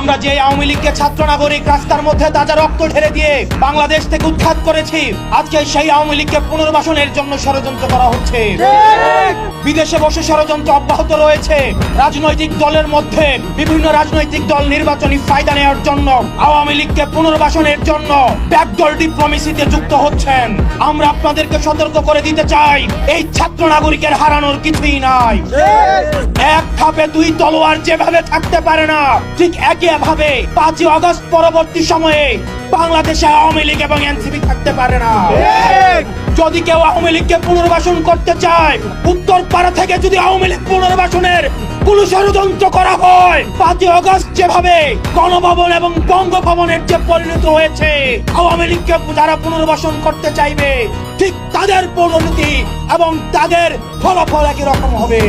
আমরা যে আওয়ামী লীগকে ছাত্র নাগরিক রাস্তার মধ্যে তাজা রক্ত ঢেলে দিয়ে বাংলাদেশ থেকে উৎখাত করেছি, আজকে সেই আওয়ামী লীগকে পুনর্বাসনের জন্য ষড়যন্ত্র করা হচ্ছে। বিদেশে বসে ষড়যন্ত্র অব্যাহত রয়েছে। রাজনৈতিক দলের মধ্যে বিভিন্ন রাজনৈতিক দল নির্বাচনী ফায়দা নেওয়ার জন্য আওয়ামী লীগকে পুনর্বাসনের জন্য ব্যাকডোর ডিপ্লোমেসিতে যুক্ত হচ্ছেন। আমরা আপনাদেরকে সতর্ক করে দিতে চাই, এই ছাত্র নাগরিকের হারানোর কিছুই নাই। এক ধাপে দুই তলোয়ার যেভাবে থাকতে পারে না, ঠিক একইভাবে 5ই আগস্ট পরবর্তী সময়ে বাংলাদেশে আওয়ামী লীগ এবং এনসিপি থাকতে পারে না। যদি কেউ আওয়ামী লীগকে পুনর্বাসন করতে চায়, উত্তর পাড়া থেকে যদি আওয়ামী লীগ পুনর্বাসনের কোন ষড়যন্ত্র করা হয়, 5ই আগস্ট যেভাবে গণভবন এবং বঙ্গভবনের যে পরিণত হয়েছে, আওয়ামী লীগকে যারা পুনর্বাসন করতে চাইবে ঠিক তাদের পরিণতি এবং তাদের ফলাফল একই রকম হবে।